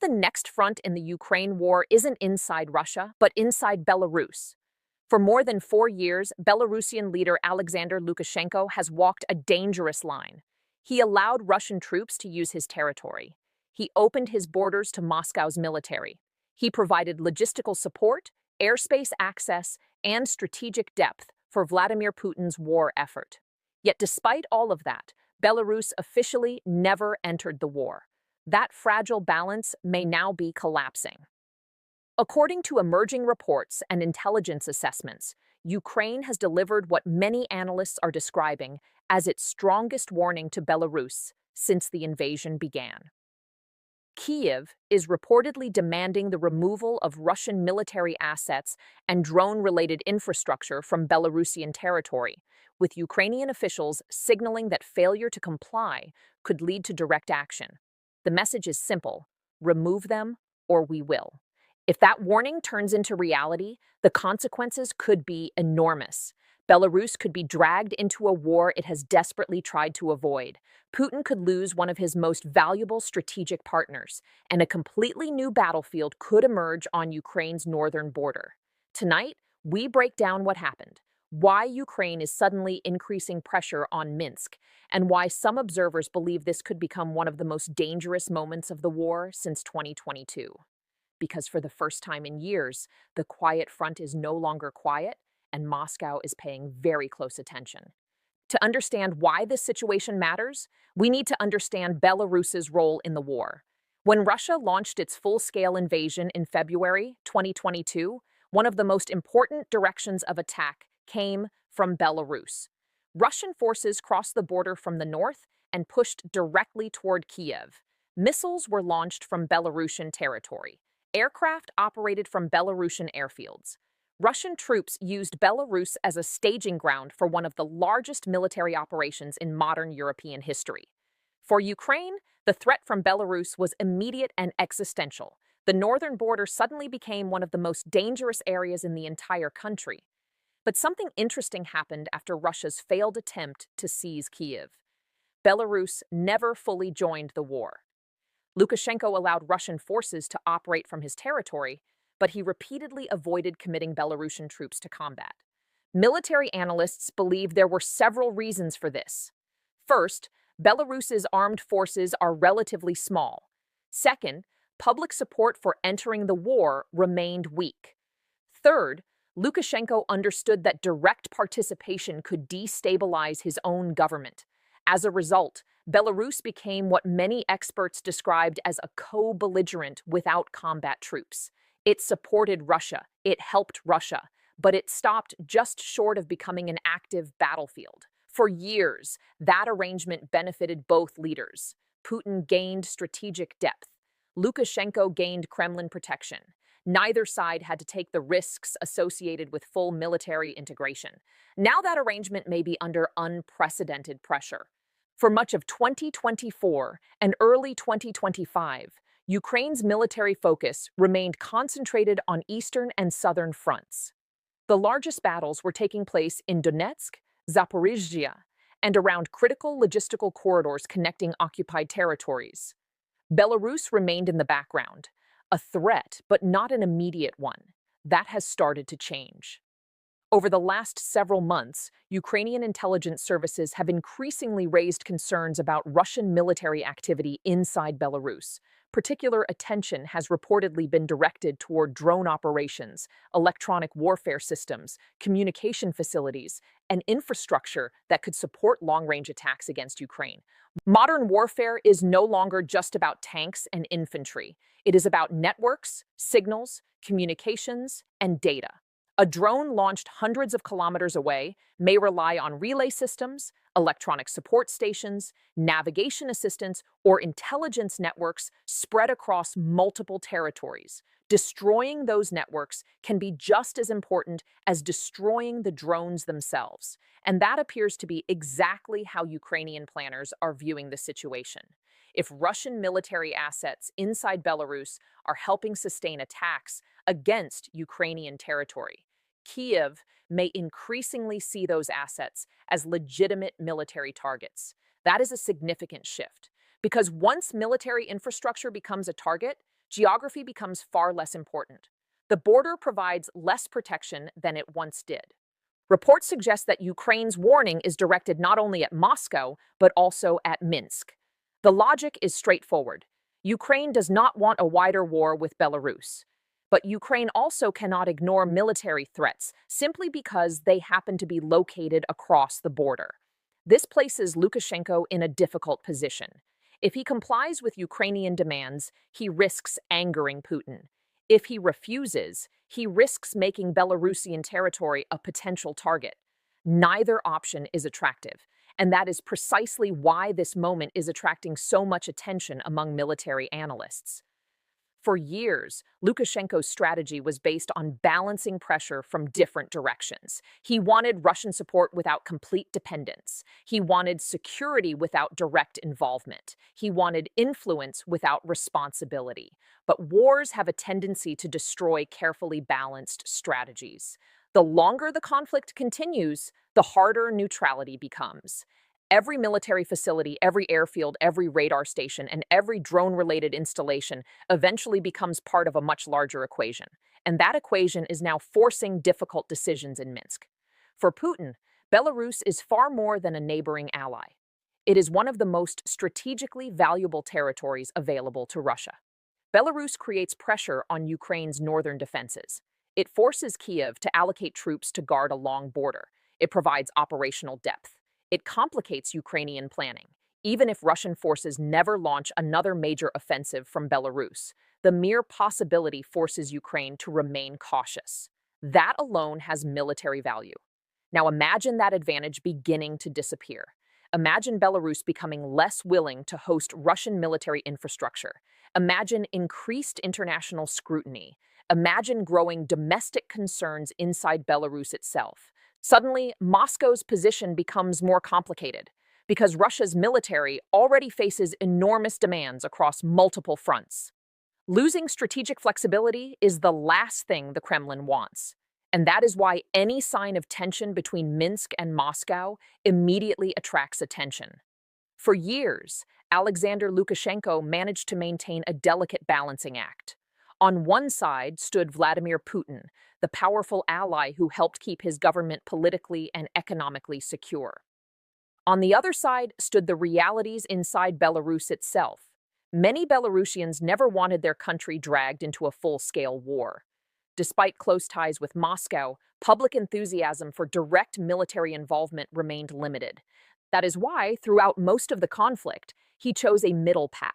the next front in the Ukraine war isn't inside Russia, but inside Belarus. For more than 4 years, Belarusian leader Alexander Lukashenko has walked a dangerous line. He allowed Russian troops to use his territory. He opened his borders to Moscow's military. He provided logistical support, airspace access, and strategic depth for Vladimir Putin's war effort. Yet despite all of that, Belarus officially never entered the war. That fragile balance may now be collapsing. According to emerging reports and intelligence assessments, Ukraine has delivered what many analysts are describing as its strongest warning to Belarus since the invasion began. Kyiv is reportedly demanding the removal of Russian military assets and drone-related infrastructure from Belarusian territory, with Ukrainian officials signaling that failure to comply could lead to direct action. The message is simple: remove them or we will. If that warning turns into reality, the consequences could be enormous. Belarus could be dragged into a war it has desperately tried to avoid. Putin could lose one of his most valuable strategic partners, and a completely new battlefield could emerge on Ukraine's northern border. Tonight, we break down what happened, why Ukraine is suddenly increasing pressure on Minsk, and why some observers believe this could become one of the most dangerous moments of the war since 2022. Because for the first time in years, the quiet front is no longer quiet, and Moscow is paying very close attention. To understand why this situation matters, we need to understand Belarus's role in the war. When Russia launched its full-scale invasion in February 2022, one of the most important directions of attack came from Belarus. Russian forces crossed the border from the north and pushed directly toward Kyiv. Missiles were launched from Belarusian territory. Aircraft operated from Belarusian airfields. Russian troops used Belarus as a staging ground for one of the largest military operations in modern European history. For Ukraine, the threat from Belarus was immediate and existential. The northern border suddenly became one of the most dangerous areas in the entire country. But something interesting happened after Russia's failed attempt to seize Kyiv. Belarus never fully joined the war. Lukashenko allowed Russian forces to operate from his territory, but he repeatedly avoided committing Belarusian troops to combat. Military analysts believe there were several reasons for this. First, Belarus's armed forces are relatively small. Second, public support for entering the war remained weak. Third, Lukashenko understood that direct participation could destabilize his own government. As a result, Belarus became what many experts described as a co-belligerent without combat troops. It supported Russia, it helped Russia, but it stopped just short of becoming an active battlefield. For years, that arrangement benefited both leaders. Putin gained strategic depth. Lukashenko gained Kremlin protection. Neither side had to take the risks associated with full military integration. Now that arrangement may be under unprecedented pressure. For much of 2024 and early 2025, Ukraine's military focus remained concentrated on eastern and southern fronts. The largest battles were taking place in Donetsk, Zaporizhzhia, and around critical logistical corridors connecting occupied territories. Belarus remained in the background, a threat but not an immediate one. That has started to change. Over the last several months, Ukrainian intelligence services have increasingly raised concerns about Russian military activity inside Belarus. Particular attention has reportedly been directed toward drone operations, electronic warfare systems, communication facilities, and infrastructure that could support long-range attacks against Ukraine. Modern warfare is no longer just about tanks and infantry. It is about networks, signals, communications, and data. A drone launched hundreds of kilometers away may rely on relay systems, electronic support stations, navigation assistance, or intelligence networks spread across multiple territories. Destroying those networks can be just as important as destroying the drones themselves, and that appears to be exactly how Ukrainian planners are viewing the situation. If Russian military assets inside Belarus are helping sustain attacks against Ukrainian territory, Kyiv may increasingly see those assets as legitimate military targets. That is a significant shift, because once military infrastructure becomes a target, geography becomes far less important. The border provides less protection than it once did. Reports suggest that Ukraine's warning is directed not only at Moscow, but also at Minsk. The logic is straightforward. Ukraine does not want a wider war with Belarus. But Ukraine also cannot ignore military threats simply because they happen to be located across the border. This places Lukashenko in a difficult position. If he complies with Ukrainian demands, he risks angering Putin. If he refuses, he risks making Belarusian territory a potential target. Neither option is attractive, and that is precisely why this moment is attracting so much attention among military analysts. For years, Lukashenko's strategy was based on balancing pressure from different directions. He wanted Russian support without complete dependence. He wanted security without direct involvement. He wanted influence without responsibility. But wars have a tendency to destroy carefully balanced strategies. The longer the conflict continues, the harder neutrality becomes. Every military facility, every airfield, every radar station, and every drone-related installation eventually becomes part of a much larger equation. And that equation is now forcing difficult decisions in Minsk. For Putin, Belarus is far more than a neighboring ally. It is one of the most strategically valuable territories available to Russia. Belarus creates pressure on Ukraine's northern defenses. It forces Kyiv to allocate troops to guard a long border. It provides operational depth. It complicates Ukrainian planning. Even if Russian forces never launch another major offensive from Belarus, the mere possibility forces Ukraine to remain cautious. That alone has military value. Now imagine that advantage beginning to disappear. Imagine Belarus becoming less willing to host Russian military infrastructure. Imagine increased international scrutiny. Imagine growing domestic concerns inside Belarus itself. Suddenly, Moscow's position becomes more complicated because Russia's military already faces enormous demands across multiple fronts. Losing strategic flexibility is the last thing the Kremlin wants, and that is why any sign of tension between Minsk and Moscow immediately attracts attention. For years, Alexander Lukashenko managed to maintain a delicate balancing act. On one side stood Vladimir Putin, the powerful ally who helped keep his government politically and economically secure. On the other side stood the realities inside Belarus itself. Many Belarusians never wanted their country dragged into a full-scale war. Despite close ties with Moscow, public enthusiasm for direct military involvement remained limited. That is why, throughout most of the conflict, he chose a middle path.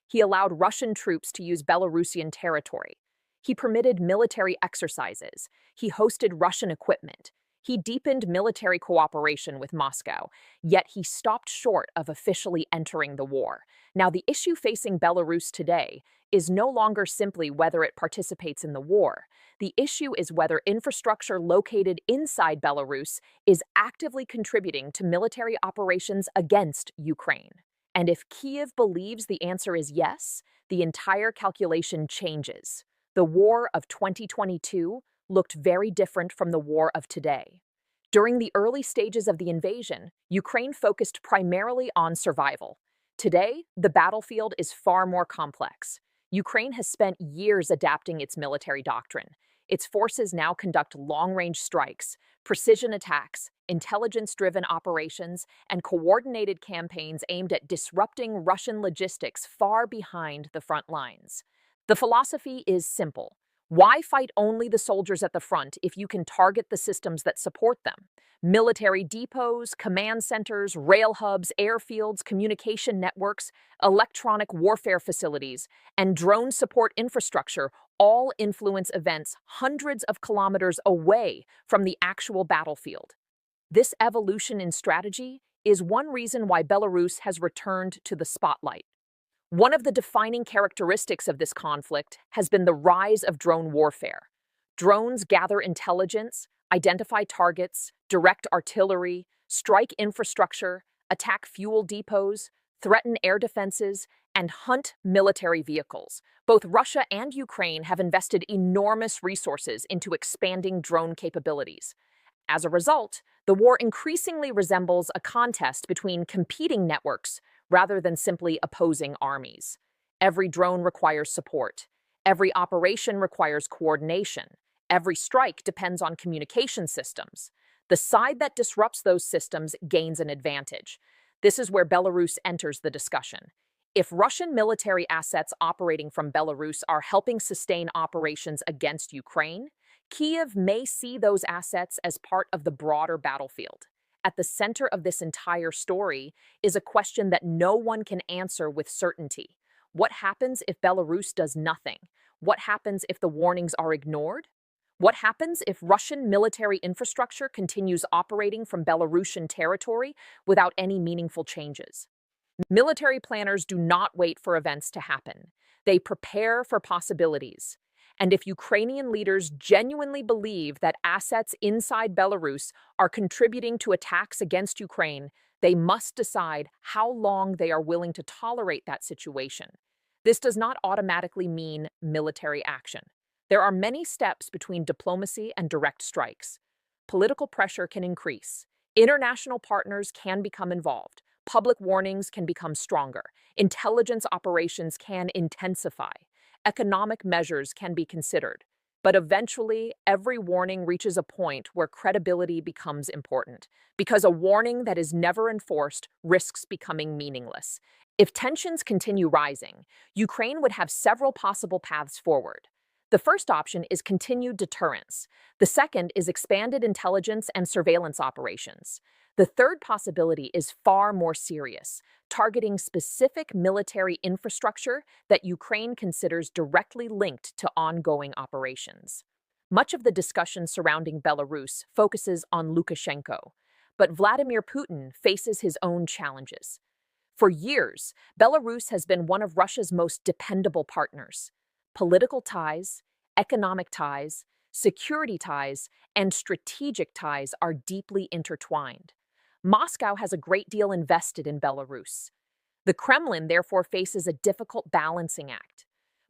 He allowed Russian troops to use Belarusian territory. He permitted military exercises. He hosted Russian equipment. He deepened military cooperation with Moscow, yet he stopped short of officially entering the war. Now, the issue facing Belarus today is no longer simply whether it participates in the war. The issue is whether infrastructure located inside Belarus is actively contributing to military operations against Ukraine. And if Kyiv believes the answer is yes, the entire calculation changes. The war of 2022 looked very different from the war of today. During the early stages of the invasion, Ukraine focused primarily on survival. Today, the battlefield is far more complex. Ukraine has spent years adapting its military doctrine. Its forces now conduct long-range strikes, precision attacks, intelligence-driven operations, and coordinated campaigns aimed at disrupting Russian logistics far behind the front lines. The philosophy is simple. Why fight only the soldiers at the front if you can target the systems that support them? Military depots, command centers, rail hubs, airfields, communication networks, electronic warfare facilities, and drone support infrastructure all influence events hundreds of kilometers away from the actual battlefield. This evolution in strategy is one reason why Belarus has returned to the spotlight. One of the defining characteristics of this conflict has been the rise of drone warfare. Drones gather intelligence, identify targets, direct artillery, strike infrastructure, attack fuel depots, threaten air defenses, and hunt military vehicles. Both Russia and Ukraine have invested enormous resources into expanding drone capabilities. As a result, the war increasingly resembles a contest between competing networks rather than simply opposing armies. Every drone requires support. Every operation requires coordination. Every strike depends on communication systems. The side that disrupts those systems gains an advantage. This is where Belarus enters the discussion. If Russian military assets operating from Belarus are helping sustain operations against Ukraine, Kyiv may see those assets as part of the broader battlefield. At the center of this entire story is a question that no one can answer with certainty. What happens if Belarus does nothing? What happens if the warnings are ignored? What happens if Russian military infrastructure continues operating from Belarusian territory without any meaningful changes? Military planners do not wait for events to happen. They prepare for possibilities. And if Ukrainian leaders genuinely believe that assets inside Belarus are contributing to attacks against Ukraine, they must decide how long they are willing to tolerate that situation. This does not automatically mean military action. There are many steps between diplomacy and direct strikes. Political pressure can increase. International partners can become involved. Public warnings can become stronger. Intelligence operations can intensify. Economic measures can be considered. But eventually, every warning reaches a point where credibility becomes important, because a warning that is never enforced risks becoming meaningless. If tensions continue rising, Ukraine would have several possible paths forward. The first option is continued deterrence. The second is expanded intelligence and surveillance operations. The third possibility is far more serious, targeting specific military infrastructure that Ukraine considers directly linked to ongoing operations. Much of the discussion surrounding Belarus focuses on Lukashenko, but Vladimir Putin faces his own challenges. For years, Belarus has been one of Russia's most dependable partners. Political ties, economic ties, security ties, and strategic ties are deeply intertwined. Moscow has a great deal invested in Belarus. The Kremlin therefore faces a difficult balancing act.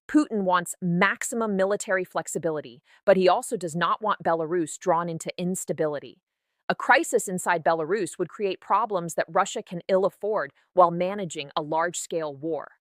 Putin wants maximum military flexibility, but he also does not want Belarus drawn into instability. A crisis inside Belarus would create problems that Russia can ill afford while managing a large-scale war.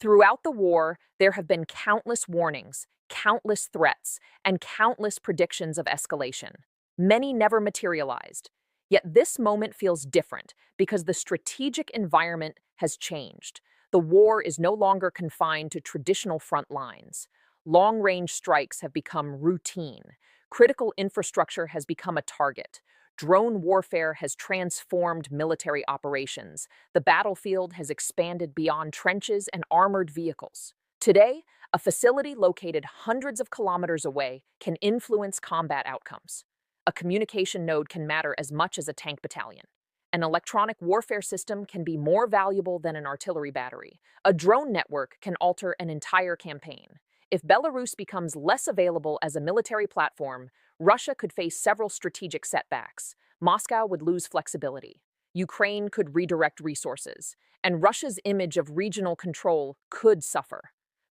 Throughout the war, there have been countless warnings, countless threats, and countless predictions of escalation. Many never materialized. Yet this moment feels different because the strategic environment has changed. The war is no longer confined to traditional front lines. Long-range strikes have become routine. Critical infrastructure has become a target. Drone warfare has transformed military operations. The battlefield has expanded beyond trenches and armored vehicles. Today, a facility located hundreds of kilometers away can influence combat outcomes. A communication node can matter as much as a tank battalion. An electronic warfare system can be more valuable than an artillery battery. A drone network can alter an entire campaign. If Belarus becomes less available as a military platform, Russia could face several strategic setbacks. Moscow would lose flexibility. Ukraine could redirect resources. And Russia's image of regional control could suffer.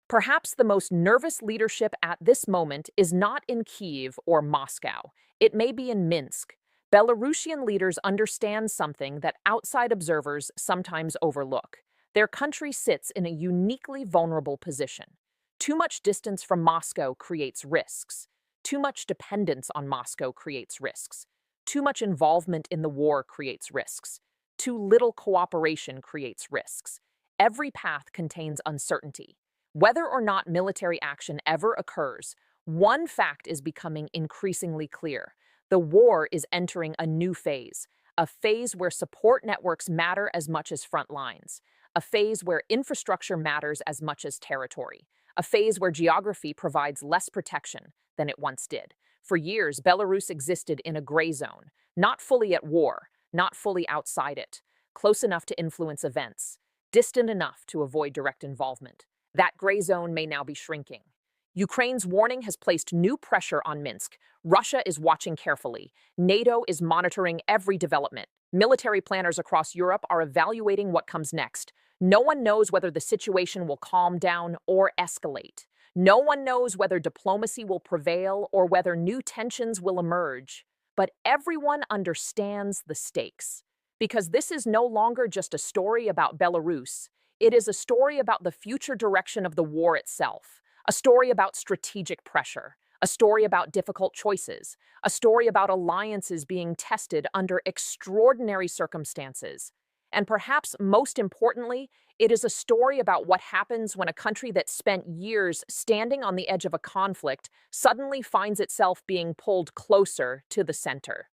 Perhaps the most nervous leadership at this moment is not in Kyiv or Moscow. It may be in Minsk. Belarusian leaders understand something that outside observers sometimes overlook. Their country sits in a uniquely vulnerable position. Too much distance from Moscow creates risks. Too much dependence on Moscow creates risks. Too much involvement in the war creates risks. Too little cooperation creates risks. Every path contains uncertainty. Whether or not military action ever occurs, one fact is becoming increasingly clear. The war is entering a new phase, a phase where support networks matter as much as front lines, a phase where infrastructure matters as much as territory, a phase where geography provides less protection than it once did. For years, Belarus existed in a gray zone, not fully at war, not fully outside it, close enough to influence events, distant enough to avoid direct involvement. That gray zone may now be shrinking. Ukraine's warning has placed new pressure on Minsk. Russia is watching carefully. NATO is monitoring every development. Military planners across Europe are evaluating what comes next. No one knows whether the situation will calm down or escalate. No one knows whether diplomacy will prevail or whether new tensions will emerge. But everyone understands the stakes. Because this is no longer just a story about Belarus. It is a story about the future direction of the war itself, a story about strategic pressure, a story about difficult choices, a story about alliances being tested under extraordinary circumstances. And perhaps most importantly, it is a story about what happens when a country that spent years standing on the edge of a conflict suddenly finds itself being pulled closer to the center.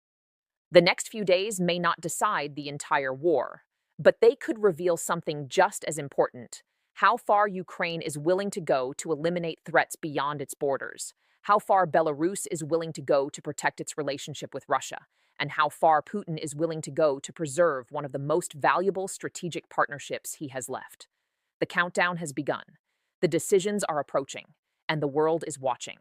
The next few days may not decide the entire war, but they could reveal something just as important: how far Ukraine is willing to go to eliminate threats beyond its borders, how far Belarus is willing to go to protect its relationship with Russia, and how far Putin is willing to go to preserve one of the most valuable strategic partnerships he has left. The countdown has begun. The decisions are approaching, and the world is watching.